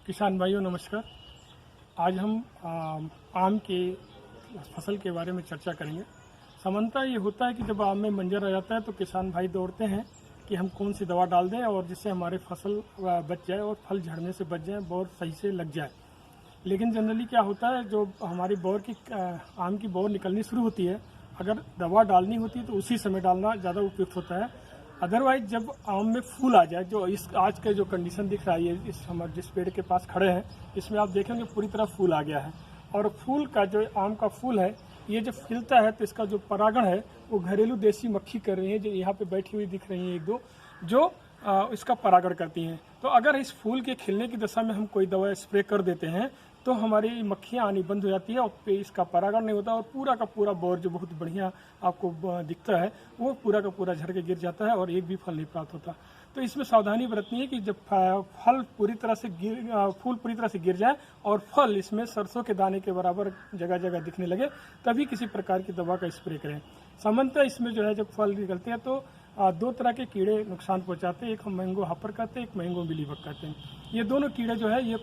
किसान भाइयों नमस्कार। आज हम आम के फसल के बारे में चर्चा करेंगे। सामान्यतः ये होता है कि जब आम में मंजर आ जाता है तो किसान भाई दौड़ते हैं कि हम कौन सी दवा डाल दें और जिससे हमारे फसल बच जाए और फल झड़ने से बच जाए, बौर सही से लग जाए। लेकिन जनरली क्या होता है, जो हमारी बौर की आम की बौर निकलनी शुरू होती है, अगर दवा डालनी होती है तो उसी समय डालना ज़्यादा उपयुक्त होता है। अदरवाइज जब आम में फूल आ जाए, जो इस आज का जो कंडीशन दिख रहा है, इस हमारे जिस पेड़ के पास खड़े हैं, इसमें आप देखेंगे पूरी तरह फूल आ गया है। और फूल का जो आम का फूल है, ये जब खिलता है तो इसका जो परागण है वो घरेलू देसी मक्खी कर रही है, जो यहाँ पे बैठी हुई दिख रही है एक दो, जो इसका परागण करती हैं। तो अगर इस फूल के खिलने की दशा में हम कोई दवा स्प्रे कर देते हैं तो हमारी मक्खियाँ आनी बंद हो जाती है और इसका परागण नहीं होता और पूरा का पूरा बौर जो बहुत बढ़िया आपको दिखता है वो पूरा का पूरा झड़ के गिर जाता है और एक भी फल नहीं प्राप्त होता। तो इसमें सावधानी बरतनी है कि जब फूल पूरी तरह से गिर जाए और फल इसमें सरसों के दाने के बराबर जगह जगह दिखने लगे, तभी किसी प्रकार की दवा का स्प्रे करें। सामान्यतः इसमें जो है जब फल निकलते हैं तो दो तरह के कीड़े नुकसान पहुंचाते हैं। एक हम मैंगो हापर कहते हैं, एक मैंगो मिलीबग कहते हैं। ये दोनों कीड़े जो है ये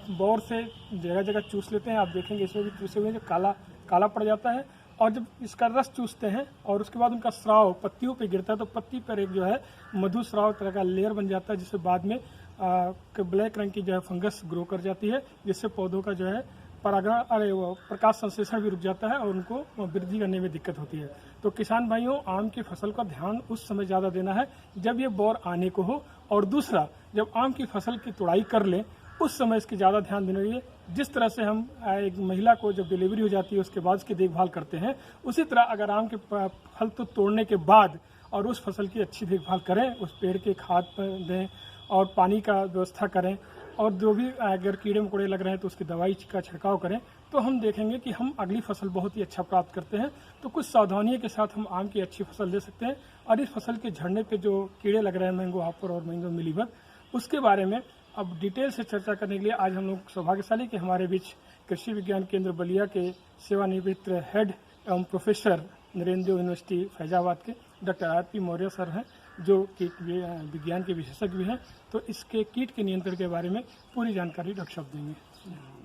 बौर से जगह जगह चूस लेते हैं। आप देखेंगे इसमें भी चूसे हुए जो काला पड़ जाता है, और जब इसका रस चूसते हैं और उसके बाद उनका स्राव पत्तियों पे गिरता है तो पत्ती पर एक जो है मधु स्राव तरह का लेयर बन जाता है, जिससे बाद में ब्लैक रंग की जो है फंगस ग्रो कर जाती है, जिससे पौधों का जो है प्रकाश संश्लेषण भी रुक जाता है और उनको वृद्धि करने में दिक्कत होती है। तो किसान भाइयों, आम की फसल का ध्यान उस समय ज़्यादा देना है जब ये बौर आने को हो, और दूसरा जब आम की फसल की तुड़ाई कर लें उस समय इसकी ज़्यादा ध्यान देना चाहिए। जिस तरह से हम एक महिला को जब डिलीवरी हो जाती है उसके बाद उसकी देखभाल करते हैं, उसी तरह अगर आम के फल तो तोड़ने के बाद और उस फसल की अच्छी देखभाल करें, उस पेड़ के खाद दें और पानी का व्यवस्था करें, और जो भी अगर कीड़े मकोड़े लग रहे हैं तो उसकी दवाई का छिड़काव करें, तो हम देखेंगे कि हम अगली फसल बहुत ही अच्छा प्राप्त करते हैं। तो कुछ सावधानियों के साथ हम आम की अच्छी फसल ले सकते हैं। और इस फसल के झड़ने पे जो कीड़े लग रहे हैं, मैंगो हापर और मैंगो मिलीबग, उसके बारे में अब डिटेल से चर्चा करने के लिए आज हम लोग सौभाग्यशाली कि हमारे बीच कृषि विज्ञान केंद्र बलिया के सेवानिवृत्त हेड एवं प्रोफेसर नरेंद्र यूनिवर्सिटी फैजाबाद के डॉक्टर आर.पी. मौर्य सर हैं, जो कीट विज्ञान के विशेषज्ञ भी हैं। तो इसके कीट के नियंत्रण के बारे में पूरी जानकारी डॉक्टर साहब देंगे।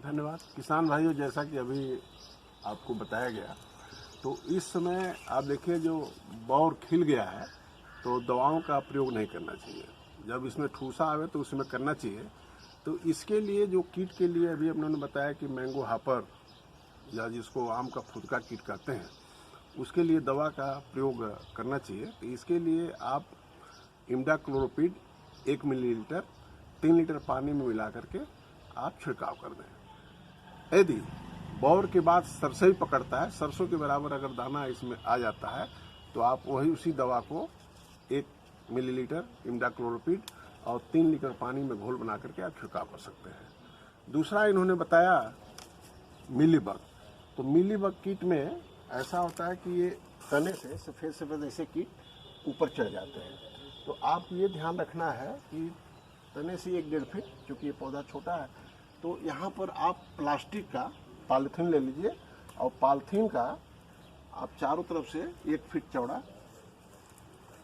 धन्यवाद। किसान भाइयों, जैसा कि अभी आपको बताया गया, तो इस समय आप देखिए जो बौर खिल गया है तो दवाओं का प्रयोग नहीं करना चाहिए। जब इसमें ठूसा आवे तो उसमें करना चाहिए। तो इसके लिए जो कीट के लिए अभी उन्होंने बताया कि मैंगो हापर या जिसको आम का फुदका कीट कहते हैं, उसके लिए दवा का प्रयोग करना चाहिए। तो इसके लिए आप इमिडाक्लोप्रिड 1 मिलीलीटर 3 लीटर पानी में मिला करके आप छिड़काव कर दें। यदि बौर के बाद सरसों भी पकड़ता है, सरसों के बराबर अगर दाना इसमें आ जाता है, तो आप उसी दवा को 1 मिलीलीटर इमिडाक्लोप्रिड और 3 लीटर पानी में घोल बना करके आप छिड़काव कर सकते हैं। दूसरा इन्होंने बताया मिलीबग। तो मिलीबग कीट में ऐसा होता है कि ये तने से सफ़ेद सफ़ेद ऐसे कीट ऊपर चढ़ जाते हैं। तो आप ये ध्यान रखना है कि तने से 1-1.5 फीट, क्योंकि ये पौधा छोटा है, तो यहाँ पर आप प्लास्टिक का पॉलीथीन ले लीजिए और पॉलीथीन का आप चारों तरफ से 1 फीट चौड़ा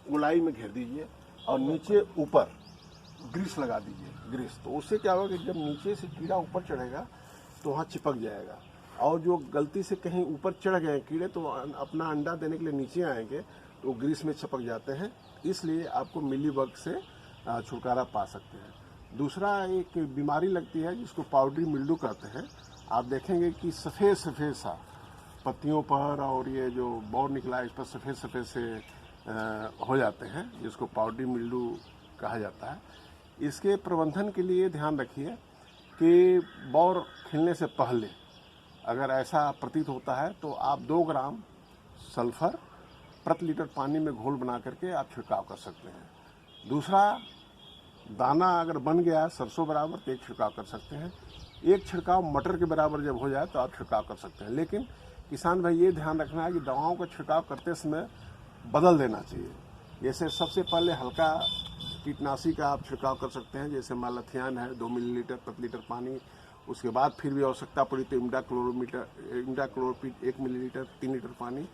गोलाई में घेर दीजिए और नीचे ऊपर ग्रीस लगा दीजिए। ग्रीस तो उससे क्या होगा कि जब नीचे से कीड़ा ऊपर चढ़ेगा तो वहाँ चिपक जाएगा, और जो गलती से कहीं ऊपर चढ़ गए कीड़े तो अपना अंडा देने के लिए नीचे आएंगे तो ग्रीस में चिपक जाते हैं। इसलिए आपको मिलीबग से छुटकारा पा सकते हैं। दूसरा एक बीमारी लगती है जिसको पाउडरी मिल्ड्यू कहते हैं। आप देखेंगे कि सफ़ेद सफ़ेद सा पत्तियों पर और ये जो बौर निकला है इस पर सफ़ेद सफ़ेद से हो जाते हैं, जिसको पाउडरी मिल्ड्यू कहा जाता है। इसके प्रबंधन के लिए ध्यान रखिए कि बौर खिलने से पहले अगर ऐसा प्रतीत होता है तो आप 2 ग्राम सल्फर प्रति लीटर पानी में घोल बना करके आप छिड़काव कर सकते हैं। दूसरा, दाना अगर बन गया है सरसों बराबर तो 1 छिड़काव कर सकते हैं। 1 छिड़काव मटर के बराबर जब हो जाए तो आप छिड़काव कर सकते हैं। लेकिन किसान भाई ये ध्यान रखना है कि दवाओं का छिड़काव करते समय बदल देना चाहिए। जैसे सबसे पहले हल्का कीटनाशी का आप छिड़काव कर सकते हैं, जैसे मालाथियान है 2 मिलीलीटर प्रति लीटर पानी। उसके बाद फिर भी आवश्यकता पड़ी तो इमिडाक्लोप्रिड 1 मिलीलीटर 3 लीटर पानी।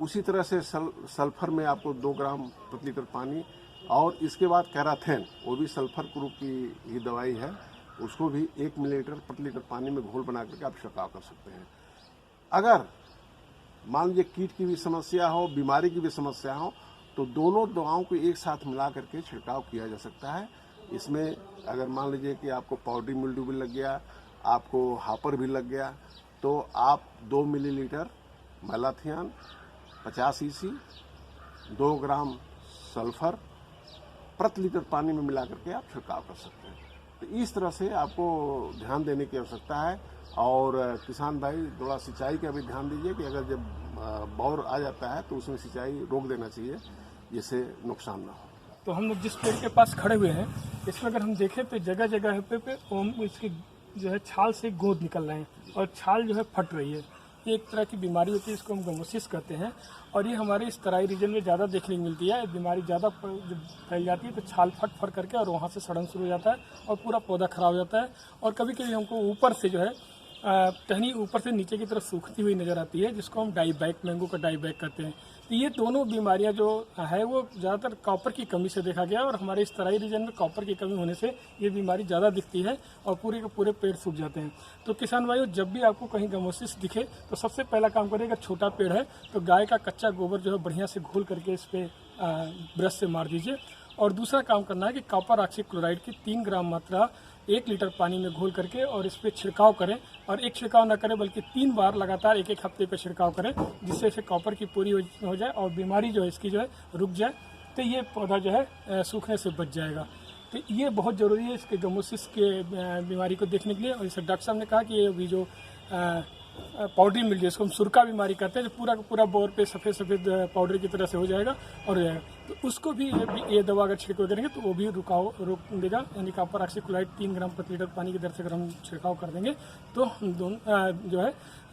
उसी तरह से सल्फर में आपको 2 ग्राम प्रति लीटर पानी, और इसके बाद कैराथेन, वो भी सल्फर ग्रुप की ही दवाई है, उसको भी 1 मिलीलीटर प्रति लीटर पानी में घोल बना करके आप छिड़काव कर सकते हैं। अगर मान लीजिए कीट की भी समस्या हो, बीमारी की भी समस्या हो, तो दोनों दवाओं को एक साथ मिला करके छिड़काव किया जा सकता है। इसमें अगर मान लीजिए कि आपको पाउडरी मिल्ड्यू भी लग गया, आपको हापर भी लग गया, तो आप 2 मिलीलीटर मैलाथियन, 50 ईसी, 2 ग्राम सल्फर प्रति लीटर पानी में मिला करके आप छिड़काव कर सकते हैं। तो इस तरह से आपको ध्यान देने की आवश्यकता है। और किसान भाई थोड़ा सिंचाई का भी ध्यान दीजिए कि अगर जब बौर आ जाता है तो उसमें सिंचाई रोक देना चाहिए, जिससे नुकसान ना हो। तो हम लोग जिस पेड़ के पास खड़े हुए हैं, इसमें अगर हम देखें तो जगह जगह पे इसकी जो है छाल से गोंद निकल रहे हैं और छाल जो है फट रही है। ये एक तरह की बीमारी होती है, इसको हम गमोसिस कहते हैं और ये हमारे इस तराई रीजन में ज़्यादा देखने को मिलती है। बीमारी ज़्यादा जब फैल जाती है तो छाल फट करके और वहाँ से सड़न शुरू हो जाता है और पूरा पौधा खराब हो जाता है। और कभी कभी हमको ऊपर से जो है टहनी ऊपर से नीचे की तरफ सूखती हुई नज़र आती है, जिसको हम डाईबैक, मैंगो का डाईबैक कहते हैं। तो ये दोनों बीमारियां जो है वो ज़्यादातर कॉपर की कमी से देखा गया और हमारे इस तराई रीजन में कॉपर की कमी होने से ये बीमारी ज़्यादा दिखती है और पूरे के पूरे पेड़ सूख जाते हैं। तो किसान भाइयों, जब भी आपको कहीं गमोसिस दिखे तो सबसे पहला काम करिए, अगर छोटा पेड़ है तो गाय का कच्चा गोबर जो है बढ़िया से घोल करके इस पर ब्रश से मार दीजिए। और दूसरा काम करना है कि कॉपर ऑक्सीक्लोराइड की 3 ग्राम मात्रा 1 लीटर पानी में घोल करके और इस पर छिड़काव करें। और एक छिड़काव न करें बल्कि 3 बार लगातार 1-1 हफ्ते पे छिड़काव करें, जिससे इसे कॉपर की पूरी हो जाए और बीमारी जो है इसकी जो है रुक जाए, तो ये पौधा जो है सूखने से बच जाएगा। तो ये बहुत ज़रूरी है इसके गमोसिस के बीमारी को देखने के लिए। और इसे डॉक्टर साहब ने कहा कि ये अभी जो पाउडरी मिल जाए, इसको हम सुरका बीमारी कहते हैं, जो पूरा का पूरा बोर पे सफ़ेद सफ़ेद पाउडर की तरह से हो जाएगा और तो उसको भी ये दवा अगर छिड़काव करेंगे तो वो भी रोक देगा। यानी कॉपर ऑक्सीक्लोराइड 3 ग्राम प्रति लीटर पानी की दर से अगर हम छिड़काव कर देंगे तो हम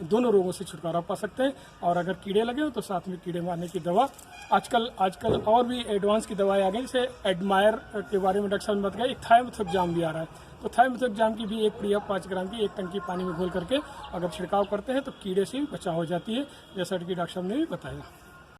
दोनों रोगों से छुटकारा पा सकते हैं। और अगर कीड़े लगे हो तो साथ में कीड़े मारने की दवा, आजकल और भी एडवांस की दवाएं आ गई, जैसे एडमायर के बारे में डॉक्टर साहब ने बताया, एक थायोमेथोक्साम भी आ रहा है। तो थायोमेथोक्साम की भी एक पुड़िया 5 ग्राम की 1 टंकी पानी में घोल करके अगर छिड़काव करते हैं तो कीड़े से बचाव हो जाती है, जैसा कि डॉक्टर साहब ने भी बताया।